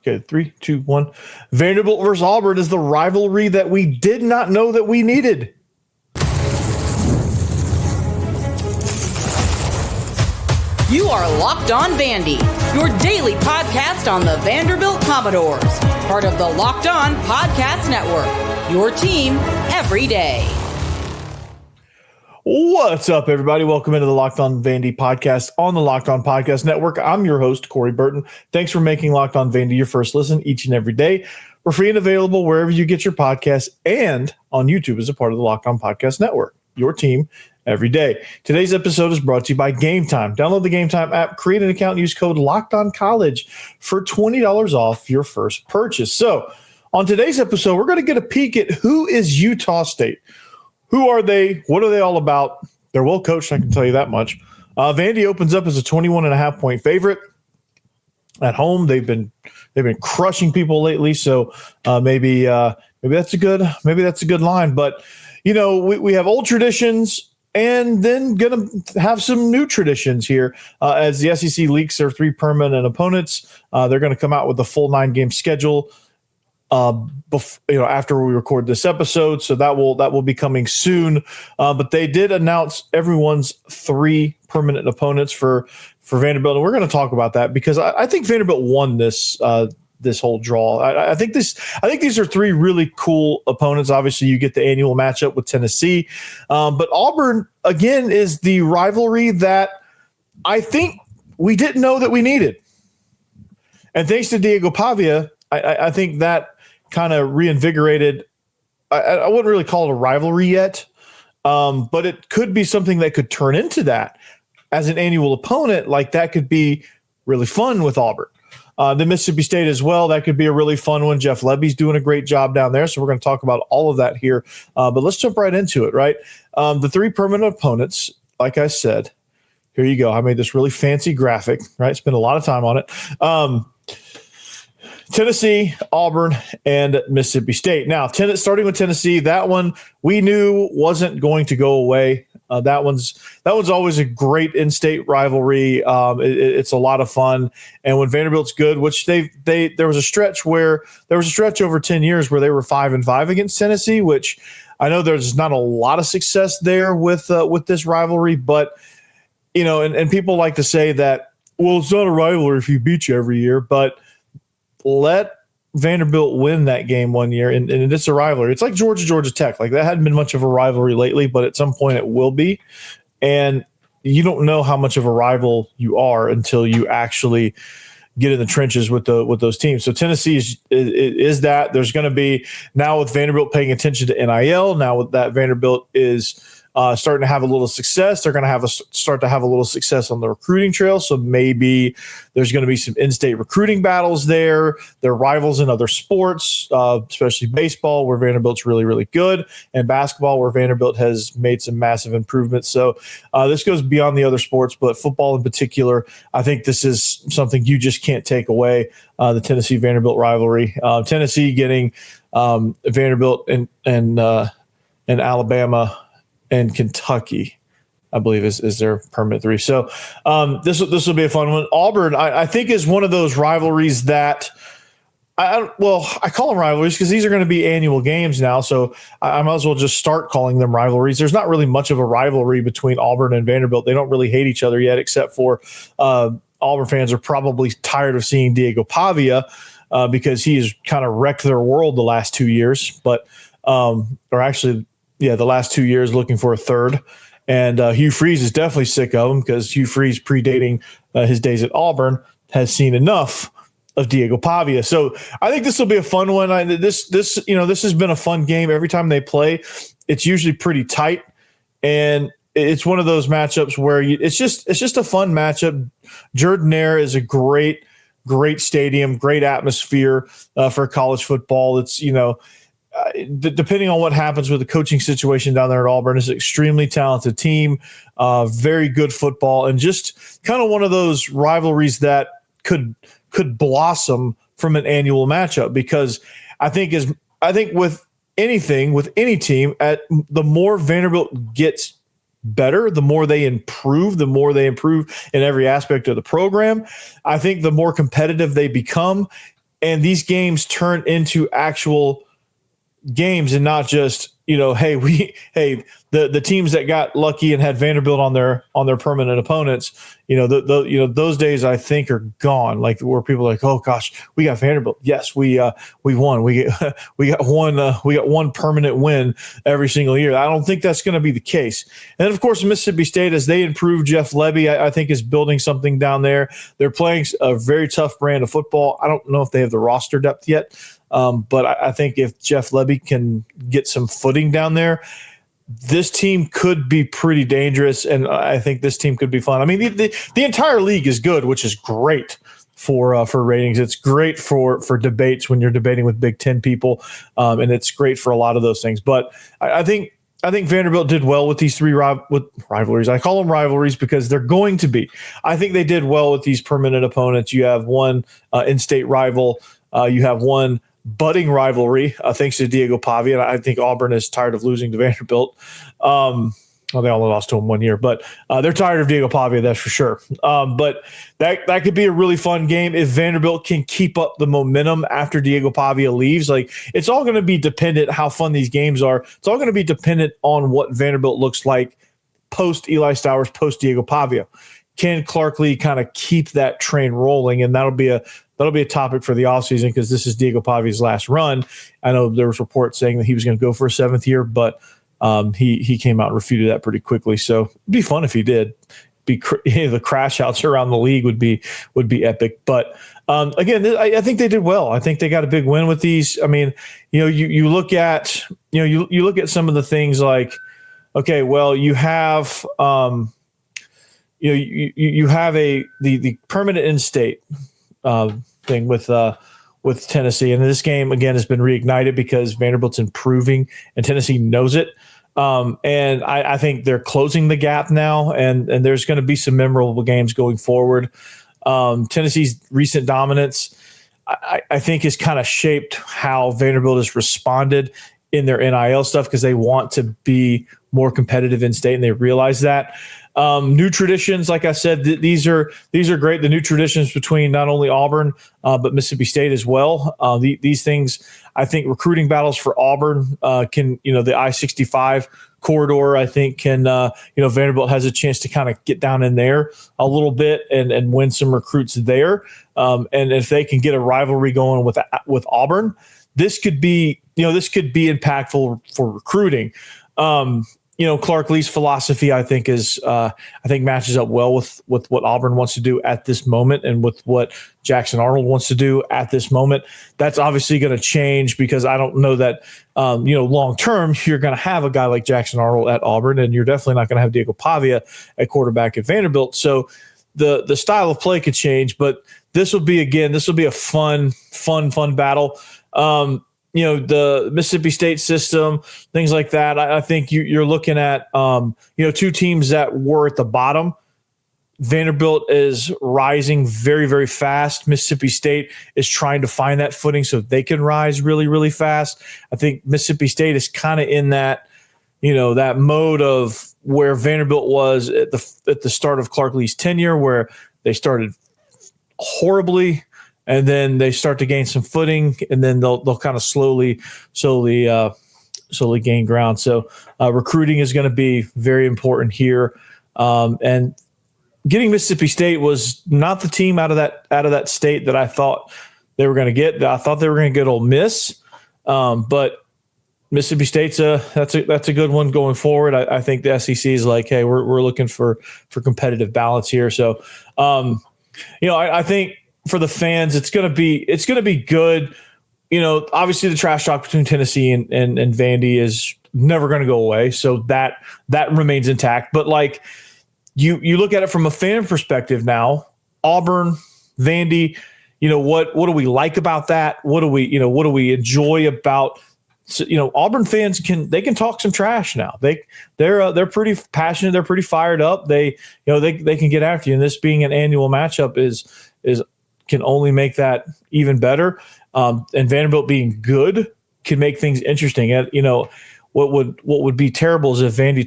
Okay, 3, 2, 1. Vanderbilt versus Auburn is the rivalry that we did not know that we needed. You are Locked On Vandy, your daily podcast on the Vanderbilt Commodores, part of the Locked On Podcast Network, your team every day. What's up, everybody? Welcome into the Locked On Vandy podcast on the Locked On Podcast Network. I'm your host, Corey Burton. Thanks for making Locked On Vandy your first listen each and every day. We're free and available wherever you get your podcasts and on YouTube as a part of the Locked On Podcast Network, your team every day. Today's episode is brought to you by Game Time. Download the Game Time app, create an account, and use code LOCKEDONCollege for $20 off your first purchase. So on today's episode, we're going to get a peek at who is Utah State. Who are they? What are they all about? They're well coached, I can tell you that much. Vandy opens up as a 21.5 point favorite at home. They've been crushing people lately, so maybe that's a good line. But you know, we have old traditions and then gonna have some new traditions here as the SEC leaks their 3 permanent opponents. They're going to come out with a full 9-game schedule. After we record this episode, so that will be coming soon. But they did announce everyone's 3 permanent opponents for Vanderbilt, and we're going to talk about that because I think Vanderbilt won this whole draw. I think these are 3 really cool opponents. Obviously, you get the annual matchup with Tennessee, but Auburn again is the rivalry that I think we didn't know that we needed, and thanks to Diego Pavia, I think that kind of reinvigorated. I wouldn't really call it a rivalry yet, but it could be something that could turn into that as an annual opponent. Like that could be really fun with Auburn. The Mississippi State as well. That could be a really fun one. Jeff Lebby's doing a great job down there. So we're going to talk about all of that here. But let's jump right into it, right? The 3 permanent opponents, like I said, here you go. I made this really fancy graphic, right? Spent a lot of time on it. Tennessee, Auburn, and Mississippi State. Now, starting with Tennessee, that one we knew wasn't going to go away. That one's always a great in-state rivalry. It's a lot of fun, and when Vanderbilt's good, which there was a stretch over 10 years where they were 5-5 against Tennessee, which I know there's not a lot of success there with this rivalry, but you know, and people like to say that, well, it's not a rivalry if you beat you every year, but let Vanderbilt win that game one year, and it's a rivalry. It's like Georgia Tech. Like that hadn't been much of a rivalry lately, but at some point it will be. And you don't know how much of a rival you are until you actually get in the trenches with those teams. So Tennessee is that. There's going to be, now with Vanderbilt paying attention to NIL, now with that Vanderbilt is starting to have a little success. They're going to start to have a little success on the recruiting trail. So maybe there's going to be some in-state recruiting battles there. They're rivals in other sports, especially baseball, where Vanderbilt's really, really good, and basketball, where Vanderbilt has made some massive improvements. So this goes beyond the other sports, but football in particular, I think this is something you just can't take away, the Tennessee-Vanderbilt rivalry. Tennessee getting Vanderbilt and Alabama and Kentucky, I believe, is their permanent 3. So this will be a fun one. Auburn, I think, is one of those rivalries that I call them rivalries because these are going to be annual games now. So I might as well just start calling them rivalries. There's not really much of a rivalry between Auburn and Vanderbilt. They don't really hate each other yet, except for Auburn fans are probably tired of seeing Diego Pavia because he has kind of wrecked their world the last 2 years. But the last 2 years looking for a third. And Hugh Freeze is definitely sick of him because Hugh Freeze, predating his days at Auburn, has seen enough of Diego Pavia. So I think this will be a fun one. This has been a fun game. Every time they play, it's usually pretty tight. And it's one of those matchups where it's just a fun matchup. Jordan-Hare is a great stadium, great atmosphere for college football. It's, depending on what happens with the coaching situation down there at Auburn, is an extremely talented team, very good football, and just kind of one of those rivalries that could blossom from an annual matchup. Because I think with any team, the more Vanderbilt gets better, the more they improve in every aspect of the program. I think the more competitive they become, and these games turn into actual games and not just, the teams that got lucky and had Vanderbilt on their permanent opponents, those days I think are gone. Like where people are like, oh gosh, we got Vanderbilt. Yes, we won. We got one permanent win every single year. I don't think that's going to be the case. And then of course Mississippi State, as they improve, Jeff Lebby, I think is building something down there. They're playing a very tough brand of football. I don't know if they have the roster depth yet. But I think if Jeff Lebby can get some footing down there, this team could be pretty dangerous, and I think this team could be fun. I mean, the entire league is good, which is great for ratings. It's great for debates when you're debating with Big Ten people, and it's great for a lot of those things. But I think Vanderbilt did well with these three rivalries. I call them rivalries because they're going to be. I think they did well with these permanent opponents. You have one in-state rival. You have one budding rivalry, thanks to Diego Pavia. And I think Auburn is tired of losing to Vanderbilt. They only lost to him 1 year, but they're tired of Diego Pavia, that's for sure. But that could be a really fun game if Vanderbilt can keep up the momentum after Diego Pavia leaves. Like, it's all going to be dependent how fun these games are. It's all going to be dependent on what Vanderbilt looks like post Eli Stowers, post Diego Pavia. Can Clark Lee kind of keep that train rolling? And that'll be a topic for the offseason because this is Diego Pavia's last run. I know there was reports saying that he was going to go for a 7th year, but he came out and refuted that pretty quickly. So it'd be fun if he did. The crash outs around the league would be epic. But again, I think they did well. I think they got a big win with these. I mean, you look at you look at some of the things like, okay, well, you have you have the permanent in-state thing with Tennessee, and this game again has been reignited because Vanderbilt's improving and Tennessee knows it. And I think they're closing the gap now, and there's going to be some memorable games going forward. Tennessee's recent dominance, I think, has kind of shaped how Vanderbilt has responded in their NIL stuff because they want to be more competitive in state, and they realize that. New traditions, like I said, these are great. The new traditions between not only Auburn but Mississippi State as well. These things, I think, recruiting battles for Auburn can, the I-65 corridor, I think can, Vanderbilt has a chance to kind of get down in there a little bit and win some recruits there. And if they can get a rivalry going with Auburn, this could be impactful for recruiting. Clark Lee's philosophy, I think, matches up well with what Auburn wants to do at this moment and with what Jackson Arnold wants to do at this moment. That's obviously going to change because I don't know that, long term, you're going to have a guy like Jackson Arnold at Auburn, and you're definitely not going to have Diego Pavia at quarterback at Vanderbilt. So the style of play could change, but this will be a fun battle. The Mississippi State system, things like that. I think you're looking at, two teams that were at the bottom. Vanderbilt is rising very, very fast. Mississippi State is trying to find that footing so they can rise really, really fast. I think Mississippi State is kind of in that, that mode of where Vanderbilt was at the start of Clark Lee's tenure, where they started horribly, and then they start to gain some footing, and then they'll kind of slowly gain ground. So recruiting is going to be very important here, and getting Mississippi State was not the team out of that state that I thought they were going to get. I thought they were going to get Ole Miss, but Mississippi State's that's a good one going forward. I think the SEC is like, hey, we're looking for competitive balance here. So I think for the fans, it's going to be good. Obviously the trash talk between Tennessee and Vandy is never going to go away. So that remains intact. But like you look at it from a fan perspective now, Auburn, Vandy, what do we like about that? What do we enjoy about, Auburn fans can talk some trash now. They're pretty passionate. They're pretty fired up. They can get after you. And this being an annual matchup is can only make that even better. And Vanderbilt being good can make things interesting. And what would be terrible is if Vandy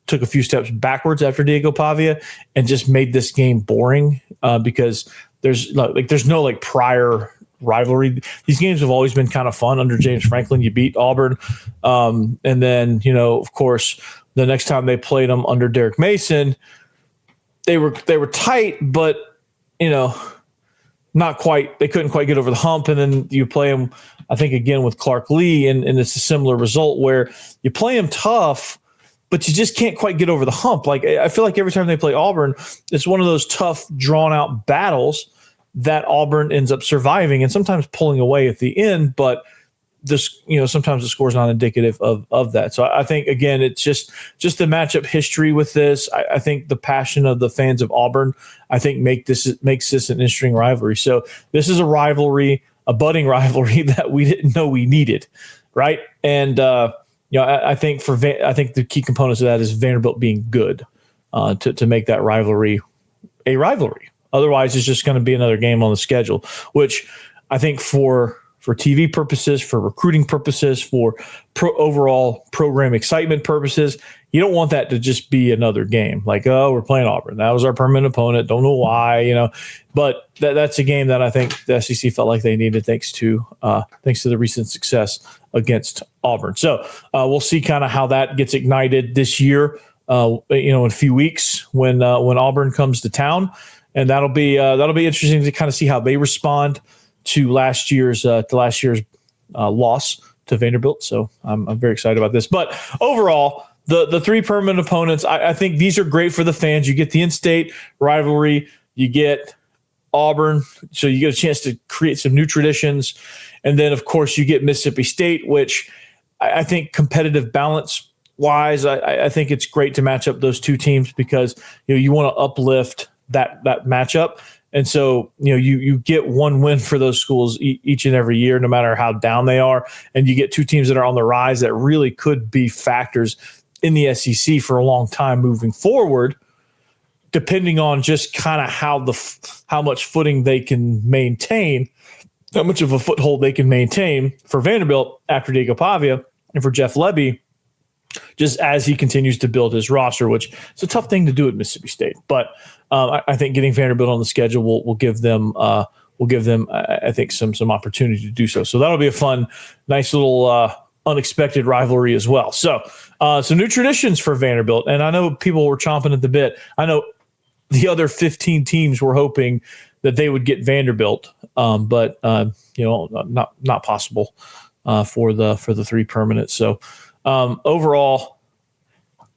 took a few steps backwards after Diego Pavia and just made this game boring because there's no prior rivalry. These games have always been kind of fun under James Franklin. You beat Auburn. And then, of course, the next time they played them under Derek Mason, they were tight, but, not quite. They couldn't quite get over the hump. And then you play them, I think, again with Clark Lee, and it's a similar result where you play them tough, but you just can't quite get over the hump. Like, I feel like every time they play Auburn, it's one of those tough, drawn-out battles that Auburn ends up surviving and sometimes pulling away at the end, but this, sometimes the score is not indicative of that. So I think, again, it's just the matchup history with this. I think the passion of the fans of Auburn, I think makes this an interesting rivalry. So this is a rivalry, a budding rivalry that we didn't know we needed, right? And I think the key components of that is Vanderbilt being good to make that rivalry a rivalry. Otherwise, it's just going to be another game on the schedule, which I think for TV purposes, for recruiting purposes, for overall program excitement purposes, you don't want that to just be another game. Like, oh, we're playing Auburn. That was our permanent opponent. Don't know why, But that's a game that I think the SEC felt like they needed thanks to the recent success against Auburn. So we'll see kind of how that gets ignited this year. In a few weeks when Auburn comes to town, and that'll be interesting to kind of see how they respond to last year's loss to Vanderbilt. So I'm very excited about this. But overall, the three permanent opponents, I think these are great for the fans. You get the in-state rivalry, you get Auburn, so you get a chance to create some new traditions, and then of course you get Mississippi State, which I think competitive balance wise, I think it's great to match up those two teams because you want to uplift that matchup. And so, you get one win for those schools each and every year, no matter how down they are. And you get two teams that are on the rise that really could be factors in the SEC for a long time moving forward, depending on just kind of how much footing they can maintain, how much of a foothold they can maintain for Vanderbilt after Diego Pavia and for Jeff Lebby, just as he continues to build his roster, which is a tough thing to do at Mississippi State. But I think getting Vanderbilt on the schedule will give them I think some opportunity to do so. So that'll be a fun, nice little unexpected rivalry as well. So some new traditions for Vanderbilt, and I know people were chomping at the bit. I know the other 15 teams were hoping that they would get Vanderbilt, but not possible for the three permanents. So. Overall,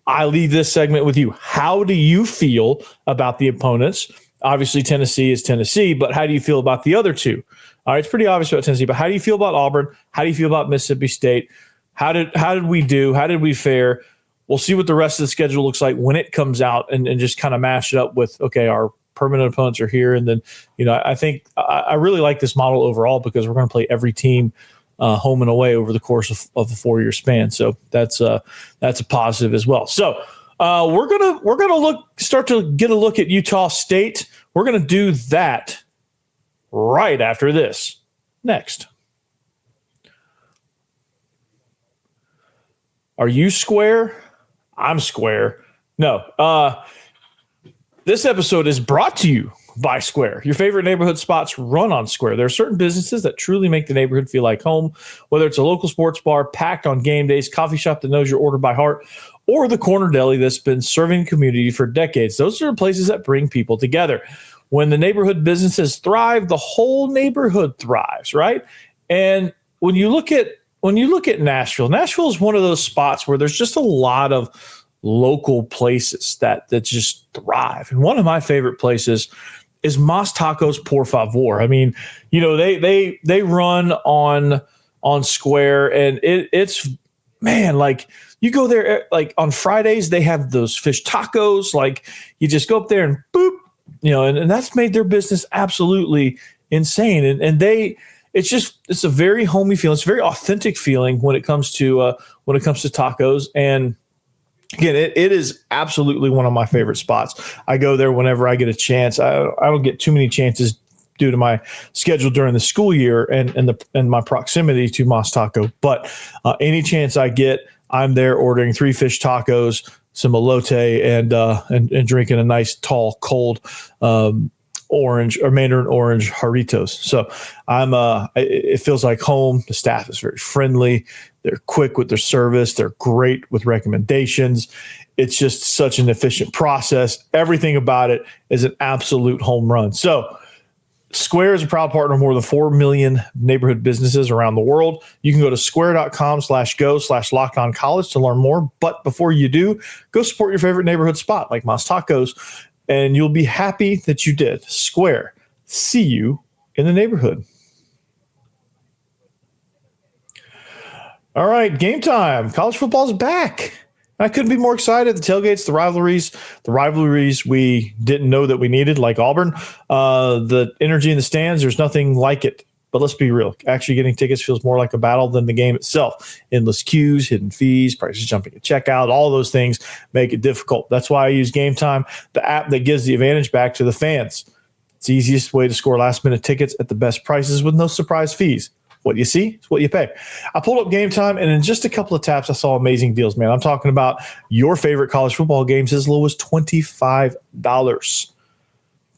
I leave this segment with you. How do you feel about the opponents? Obviously, Tennessee is Tennessee, but how do you feel about the other two? All right, it's pretty obvious about Tennessee, but how do you feel about Auburn? How do you feel about Mississippi State? How did we do? How did we fare? We'll see what the rest of the schedule looks like when it comes out, and just kind of mash it up with, okay, our permanent opponents are here. And then, I think I really like this model overall because we're going to play every team home and away over the course of a 4-year span. So that's a positive as well. So we're gonna start to get a look at Utah State. We're gonna do that right after this. Next. Are you square? I'm square. No. This episode is brought to you by Square. Your favorite neighborhood spots run on Square. There are certain businesses that truly make the neighborhood feel like home, whether it's a local sports bar packed on game days, coffee shop that knows your order by heart, or the corner deli that's been serving the community for decades. Those are the places that bring people together. When the neighborhood businesses thrive, the whole neighborhood thrives, right? And when you look at Nashville is one of those spots where there's just a lot of local places that just thrive. And one of my favorite places is Mas Tacos Por Favor. I mean, they run on Square, and it's man, like you go there, like on Fridays, they have those fish tacos. Like you just go up there and boop, and that's made their business absolutely insane. And it's a very homey feeling. It's a very authentic feeling when it comes to tacos. And again, it is absolutely one of my favorite spots. I go there whenever I get a chance. I don't get too many chances due to my schedule during the school year and my proximity to Mas Taco. But any chance I get, I'm there ordering 3 fish tacos, some elote, and drinking a nice tall cold orange or Mandarin orange Jarritos. So it feels like home. The staff is very friendly. They're quick with their service. They're great with recommendations. It's just such an efficient process. Everything about it is an absolute home run. So Square is a proud partner of more than 4 million neighborhood businesses around the world. You can go to square.com/go/lockedoncollege to learn more. But before you do, go support your favorite neighborhood spot like Mas Tacos, and you'll be happy that you did. Square, see you in the neighborhood. All right, game time. College football is back. I couldn't be more excited. The tailgates, the rivalries we didn't know that we needed, like Auburn. The energy in the stands, there's nothing like it. But let's be real. Actually getting tickets feels more like a battle than the game itself. Endless queues, hidden fees, prices jumping at checkout, all those things make it difficult. That's why I use Game Time, the app that gives the advantage back to the fans. It's the easiest way to score last-minute tickets at the best prices with no surprise fees. What you see is what you pay. I pulled up Game Time, and in just a couple of taps, I saw amazing deals, man. I'm talking about your favorite college football games as low as $25.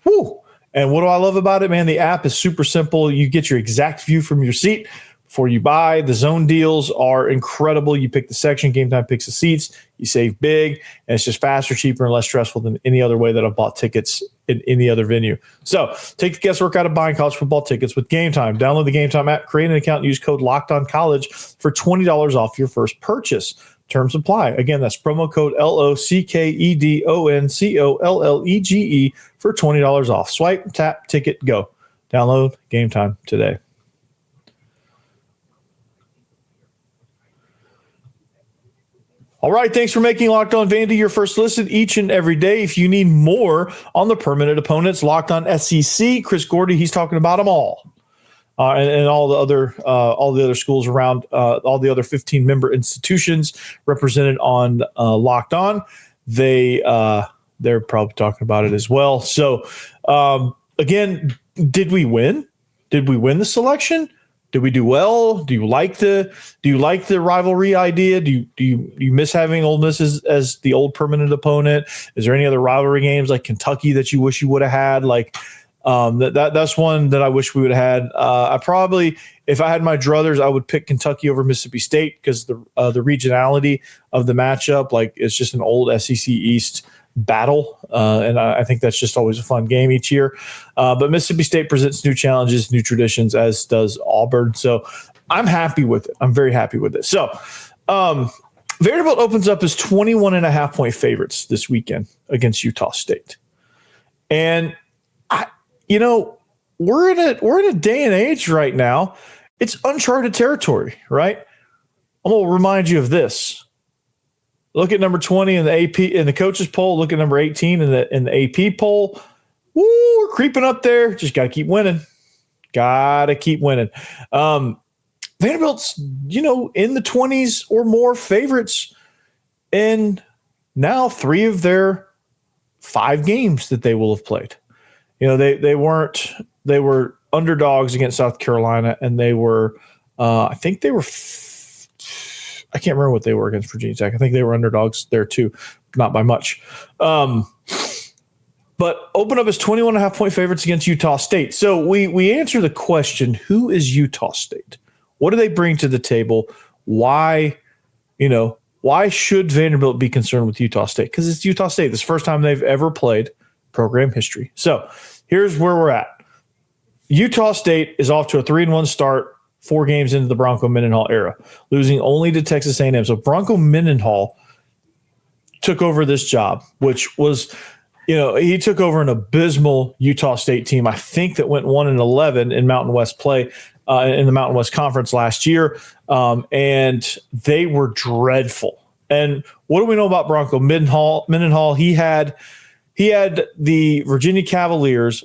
Woo! And what do I love about it, man? The app is super simple. You get your exact view from your seat before you buy. The zone deals are incredible. You pick the section, Game Time picks the seats. You save big, and it's just faster, cheaper, and less stressful than any other way that I've bought tickets in any other venue. So take the guesswork out of buying college football tickets with Game Time. Download the Game Time app, create an account, and use code LOCKEDONCollege for $20 off your first purchase. Terms apply. Again, that's promo code LOCKEDONCOLLEGE for $20 off. Swipe, tap, ticket, go. Download Game Time today. All right, thanks for making Locked On Vandy your first listen each and every day. If you need more on the permanent opponents, Locked On SEC, Chris Gordy, he's talking about them all. And all the other schools around, all the other 15-member institutions represented on Locked On. They're probably talking about it as well. So, again, did we win? Did we win the selection? Did we do well? Do you like the rivalry idea? Do you miss having Ole Miss as the old permanent opponent? Is there any other rivalry games like Kentucky that you wish you would have had? Like that's one that I wish we would have had. I probably, if I had my druthers, I would pick Kentucky over Mississippi State because the regionality of the matchup, like it's just an old SEC East battle, and I think that's just always a fun game each year. But Mississippi State presents new challenges, new traditions, as does Auburn. So I'm happy with it. I'm very happy with it. So Vanderbilt opens up as 21.5-point favorites this weekend against Utah State. And we're in a day and age right now. It's uncharted territory, right? I'm going to remind you of this. Look at number 20 in the AP in the coaches poll. Look at number 18 in the AP poll. Woo, we're creeping up there. Just got to keep winning. Vanderbilt's, in the 20s or more favorites in now 3 of their 5 games that they will have played. They were underdogs against South Carolina, and they were, I think they were. I can't remember what they were against Virginia Tech. I think they were underdogs there too, not by much. But open up as 21.5-point favorites against Utah State. So we answer the question, who is Utah State? What do they bring to the table? Why should Vanderbilt be concerned with Utah State? Because it's Utah State. This is the first time they've ever played program history. So here's where we're at. Utah State is off to a 3-1 start, 4 games into the Bronco Mendenhall era, losing only to Texas A&M. So Bronco Mendenhall took over this job, which was, he took over an abysmal Utah State team, I think, that went 1-11 in Mountain West play in the Mountain West Conference last year, and they were dreadful. And what do we know about Bronco Mendenhall? He had the Virginia Cavaliers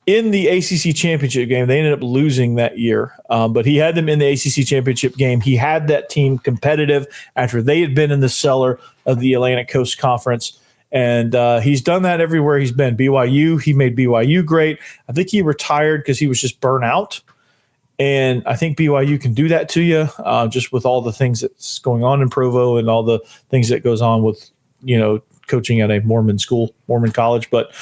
in the ACC championship game. They ended up losing that year, but he had them in the ACC championship game. He had that team competitive after they had been in the cellar of the Atlantic Coast Conference, and he's done that everywhere he's been. BYU, he made BYU great. I think he retired because he was just burnt out, and I think BYU can do that to you, just with all the things that's going on in Provo and all the things that goes on with coaching at a Mormon school, Mormon college. But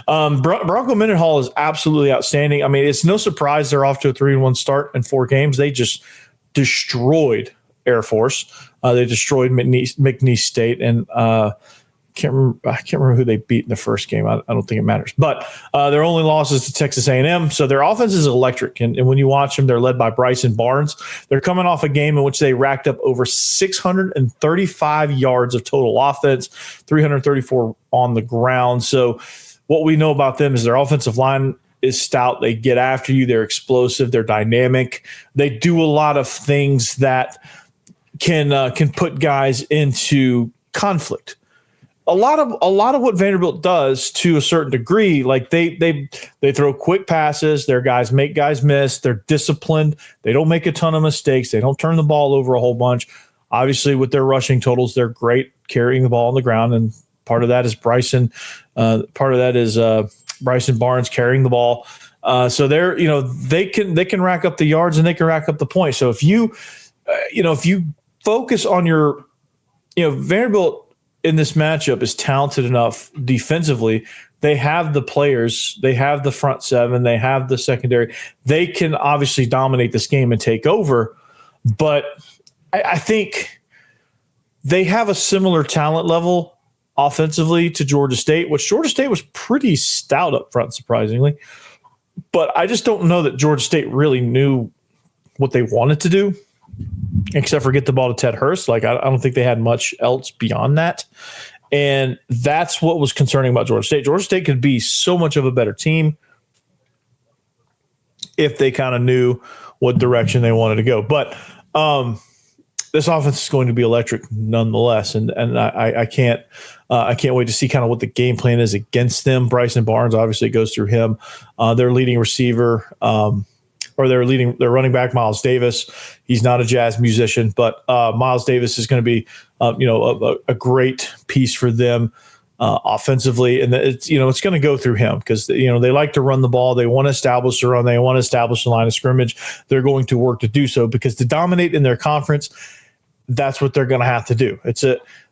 Bronco Mendenhall is absolutely outstanding. I mean, it's no surprise they're off to a 3-1 start in 4 games. They just destroyed Air Force. They destroyed McNeese State, and I can't remember who they beat in the first game. I don't think it matters. But their only loss is to Texas A&M. So their offense is electric. And when you watch them, they're led by Bryson Barnes. They're coming off a game in which they racked up over 635 yards of total offense, 334 on the ground. So what we know about them is their offensive line is stout. They get after you. They're explosive. They're dynamic. They do a lot of things that can put guys into conflict. A lot of what Vanderbilt does to a certain degree, like they throw quick passes, their guys make guys miss, they're disciplined, they don't make a ton of mistakes, they don't turn the ball over a whole bunch. Obviously, with their rushing totals, they're great carrying the ball on the ground, and part of that is Bryson Barnes carrying the ball. So they're they can rack up the yards and they can rack up the points. So if you focus on your Vanderbilt in this matchup is talented enough defensively. They have the players, they have the front seven, they have the secondary. They can obviously dominate this game and take over, but I think they have a similar talent level offensively to Georgia State, which Georgia State was pretty stout up front, surprisingly. But I just don't know that Georgia State really knew what they wanted to do, except for get the ball to Ted Hurst. Like, I don't think they had much else beyond that. And that's what was concerning about Georgia State. Georgia State could be so much of a better team if they kind of knew what direction they wanted to go. But this offense is going to be electric nonetheless. And I can't wait to see kind of what the game plan is against them. Bryson Barnes, obviously, goes through him. Their leading receiver, their running back, Miles Davis. He's not a jazz musician, but Miles Davis is going to be, a great piece for them offensively, and it's going to go through him because they like to run the ball. They want to establish the run. They want to establish the line of scrimmage. They're going to work to do so because to dominate in their conference, that's what they're going to have to do.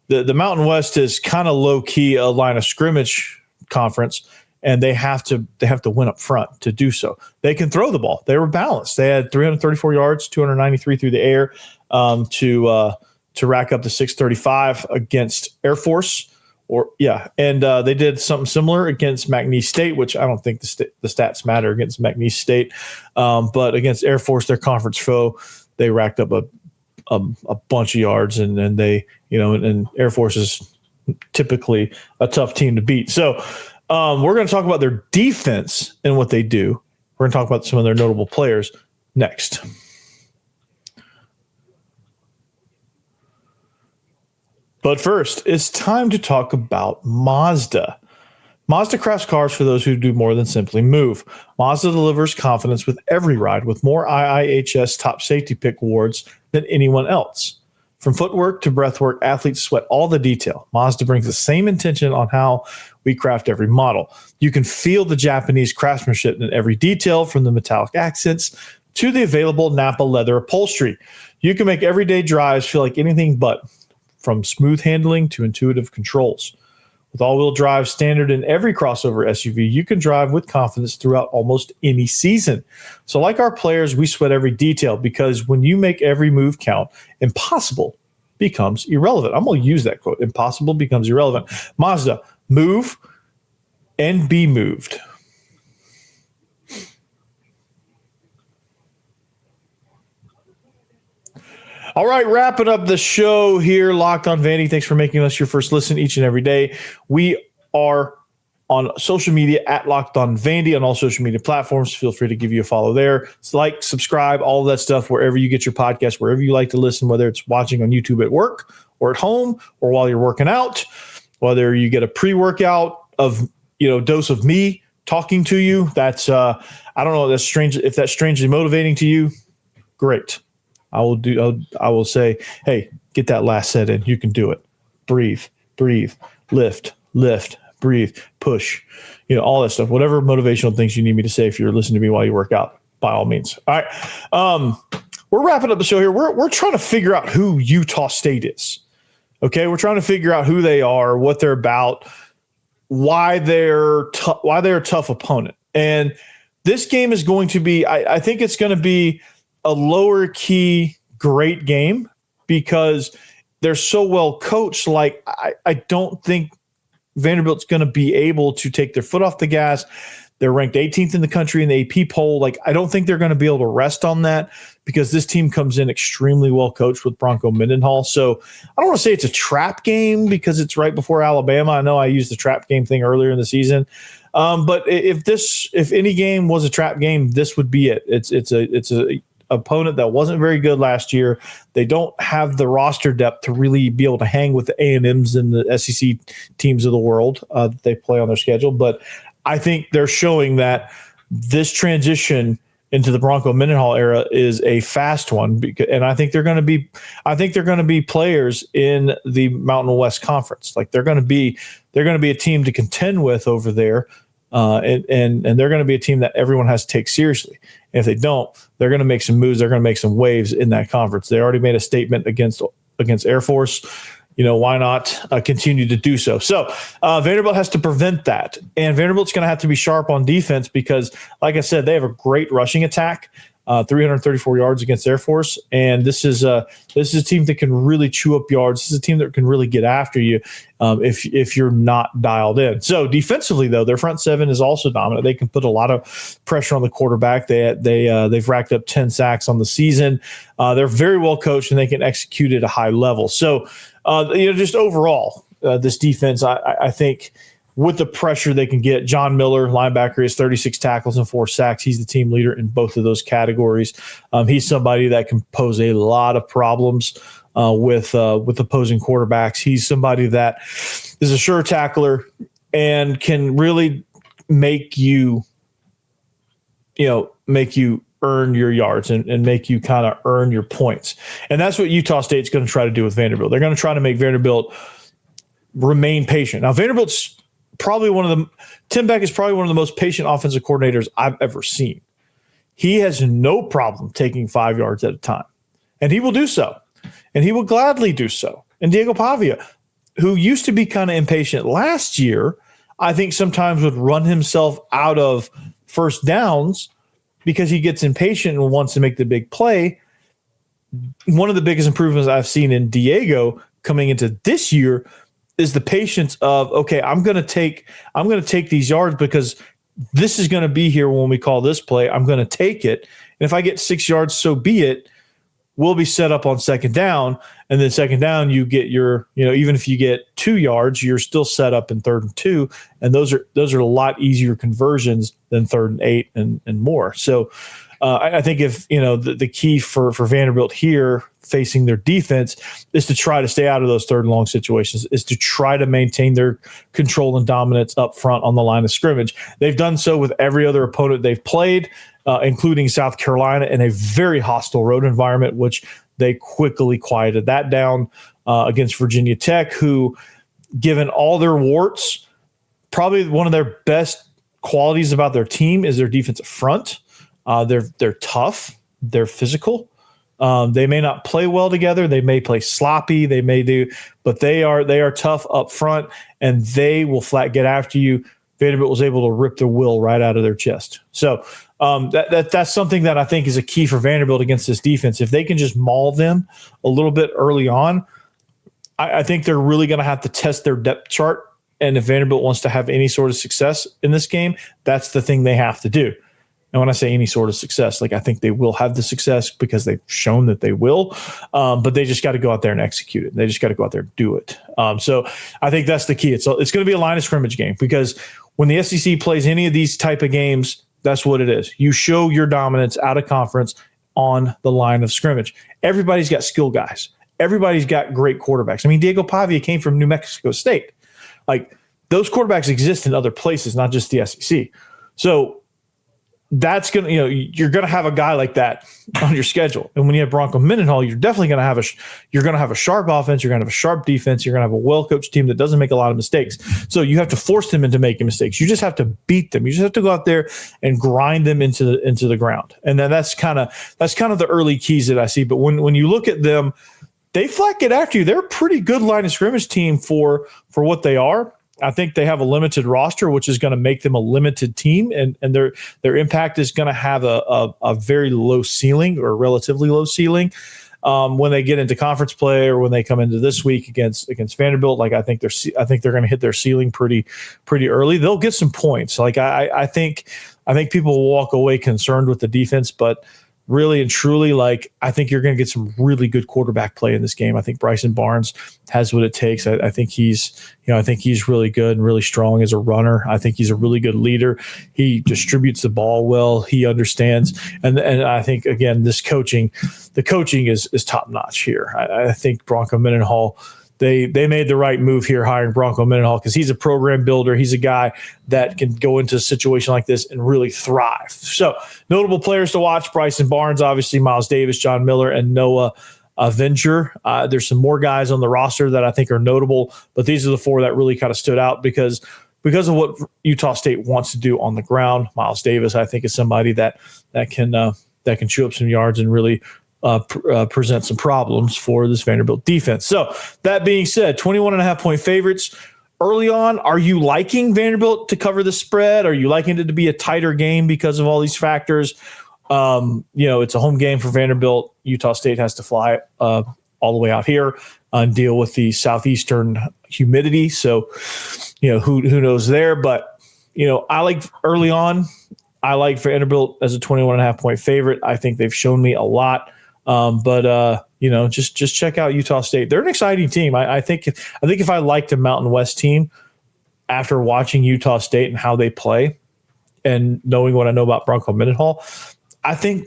The Mountain West is kind of low key a line of scrimmage conference. And they have to win up front to do so. They can throw the ball. They were balanced. They had 334 yards, 293 through the air to rack up to 635 against Air Force. And they did something similar against McNeese State, which I don't think the stats matter against McNeese State. But against Air Force, their conference foe, they racked up a bunch of yards, and they and Air Force is typically a tough team to beat. So. We're going to talk about their defense and what they do. We're going to talk about some of their notable players next. But first, it's time to talk about Mazda. Mazda crafts cars for those who do more than simply move. Mazda delivers confidence with every ride with more IIHS Top Safety Pick awards than anyone else. From footwork to breathwork, athletes sweat all the detail. Mazda brings the same intention on how we craft every model. You can feel the Japanese craftsmanship in every detail, from the metallic accents to the available Nappa leather upholstery. You can make everyday drives feel like anything but, from smooth handling to intuitive controls. With all-wheel drive standard in every crossover SUV, you can drive with confidence throughout almost any season. So like our players, we sweat every detail because when you make every move count, impossible becomes irrelevant. I'm going to use that quote. Impossible becomes irrelevant. Mazda, move and be moved. All right, wrapping up the show here, Locked on Vandy. Thanks for making us your first listen each and every day. We are on social media at Locked on Vandy on all social media platforms. Feel free to give you a follow there. Like, subscribe, all of that stuff, wherever you get your podcast, wherever you like to listen, whether it's watching on YouTube at work or at home or while you're working out, whether you get a pre-workout of, dose of me talking to you. That's, I don't know, that's strange. If that's strangely motivating to you, great. I will say, hey, get that last set in. You can do it. Breathe, lift, breathe, push, all that stuff, whatever motivational things you need me to say if you're listening to me while you work out, by all means. All right. We're wrapping up the show here. We're trying to figure out who Utah State is. Okay, we're trying to figure out who they are, what they're about, why they're a tough opponent. And this game is going to be, I think it's going to be a lower key great game because they're so well coached. Like, I don't think Vanderbilt's going to be able to take their foot off the gas. They're ranked 18th in the country in the AP poll. Like, I don't think they're going to be able to rest on that because this team comes in extremely well coached with Bronco Mendenhall. So I don't want to say it's a trap game because it's right before Alabama. I know I used the trap game thing earlier in the season. But if any game was a trap game, this would be it. It's a opponent that wasn't very good last year. They don't have the roster depth to really be able to hang with the A&Ms and the SEC teams of the world that they play on their schedule. But I think they're showing that this transition into the Bronco Mendenhall era is a fast one, and I think they're going to be players in the Mountain West Conference. Like, they're going to be a team to contend with over there, and they're going to be a team that everyone has to take seriously. And if they don't, they're going to make some moves. They're going to make some waves in that conference. They already made a statement against Air Force. Why not continue to do so? So Vanderbilt has to prevent that. And Vanderbilt's going to have to be sharp on defense because, like I said, they have a great rushing attack, 334 yards against Air Force. And this is a team that can really chew up yards. This is a team that can really get after you if you're not dialed in. So defensively, though, their front seven is also dominant. They can put a lot of pressure on the quarterback. They've racked up 10 sacks on the season. They're very well coached, and they can execute at a high level. So, just overall, this defense, I think with the pressure they can get, John Miller, linebacker, has 36 tackles and 4 sacks. He's the team leader in both of those categories. He's somebody that can pose a lot of problems with opposing quarterbacks. He's somebody that is a sure tackler and can really make you earn your yards and make you kind of earn your points. And that's what Utah State's going to try to do with Vanderbilt. They're going to try to make Vanderbilt remain patient. Now, Vanderbilt's probably Tim Beck is probably one of the most patient offensive coordinators I've ever seen. He has no problem taking 5 yards at a time, and he will do so, and he will gladly do so. And Diego Pavia, who used to be kind of impatient last year, I think sometimes would run himself out of first downs because he gets impatient and wants to make the big play. One of the biggest improvements I've seen in Diego coming into this year is the patience of, okay, I'm going to take these yards because this is going to be here when we call this play. I'm going to take it. And if I get 6 yards, so be it. We'll be set up on second down. And then second down, you get your, even if you get 2 yards, you're still set up in 3rd and 2. And those are a lot easier conversions than 3rd and 8 and more. So I think if, the key for Vanderbilt here facing their defense is to try to stay out of those 3rd and long situations, is to try to maintain their control and dominance up front on the line of scrimmage. They've done so with every other opponent they've played, including South Carolina in a very hostile road environment, which they quickly quieted that down against Virginia Tech, who, given all their warts, probably one of their best qualities about their team is their defensive front. They're tough. They're physical. They may not play well together. They may play sloppy. They may do, but they are tough up front, and they will flat get after you. Vanderbilt was able to rip their will right out of their chest. So that's something that I think is a key for Vanderbilt against this defense. If they can just maul them a little bit early on, I think they're really going to have to test their depth chart. And if Vanderbilt wants to have any sort of success in this game, that's the thing they have to do. And when I say any sort of success, I think they will have the success because they've shown that they will, but they just got to go out there and execute it. They just got to go out there and do it. So I think that's the key. It's going to be a line of scrimmage game because when the SEC plays any of these type of games, that's what it is. You show your dominance out of conference on the line of scrimmage. Everybody's got skill guys. Everybody's got great quarterbacks. I mean, Diego Pavia came from New Mexico State. Those quarterbacks exist in other places, not just the SEC. So that's going to, you're going to have a guy like that on your schedule. And when you have Bronco Mendenhall, you're definitely going to have a sharp offense. You're going to have a sharp defense. You're going to have a well-coached team that doesn't make a lot of mistakes. So you have to force them into making mistakes. You just have to beat them. You just have to go out there and grind them into the ground. And then that's kind of the early keys that I see. But when you look at them, they flat it after you. They're a pretty good line of scrimmage team for what they are. I think they have a limited roster, which is going to make them a limited team, and their impact is going to have a very low ceiling or relatively low ceiling when they get into conference play or when they come into this week against Vanderbilt. Like I think they're going to hit their ceiling pretty early. They'll get some points. Like I think people will walk away concerned with the defense, but really and truly, like I think you're going to get some really good quarterback play in this game. I think Bryson Barnes has what it takes. I think he's really good and really strong as a runner. I think he's a really good leader. He distributes the ball well. He understands, and I think again, the coaching is top notch here. I think Bronco Mendenhall. They made the right move here hiring Bronco Mendenhall because he's a program builder. He's a guy that can go into a situation like this and really thrive. So notable players to watch: Bryson Barnes, obviously, Miles Davis, John Miller, and Noah Avenger. There's some more guys on the roster that I think are notable, but these are the four that really kind of stood out because of what Utah State wants to do on the ground. Miles Davis, I think, is somebody that can chew up some yards and really present some problems for this Vanderbilt defense. So that being said, 21.5-point favorites early on. Are you liking Vanderbilt to cover the spread? Are you liking it to be a tighter game because of all these factors? It's a home game for Vanderbilt. Utah State has to fly all the way out here and deal with the southeastern humidity. So, who knows there? But, I like early on. I like Vanderbilt as a 21.5-point favorite. I think they've shown me a lot. Just check out Utah State. They're an exciting team. I think if I liked a Mountain West team after watching Utah State and how they play and knowing what I know about Bronco Mendenhall, I think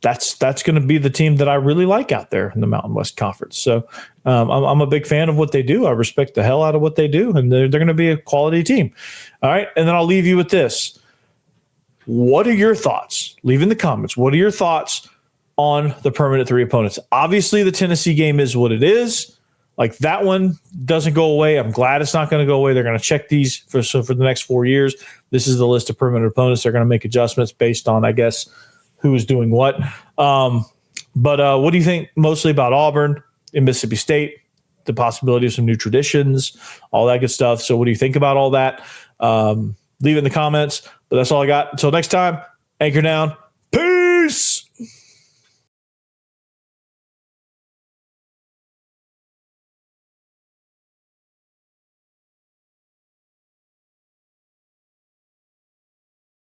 that's going to be the team that I really like out there in the Mountain West Conference. So I'm a big fan of what they do. I respect the hell out of what they do, and they're going to be a quality team. All right, and then I'll leave you with this. What are your thoughts? Leave in the comments. What are your thoughts on the permanent three opponents? Obviously, the Tennessee game is what it is. Like that one doesn't go away. I'm glad it's not going to go away. They're going to check these for the next 4 years. This is the list of permanent opponents. They're going to make adjustments based on, I guess, who is doing what. But what do you think mostly about Auburn in Mississippi State? The possibility of some new traditions, all that good stuff. So what do you think about all that? Leave it in the comments. But that's all I got. Until next time, anchor down. Peace.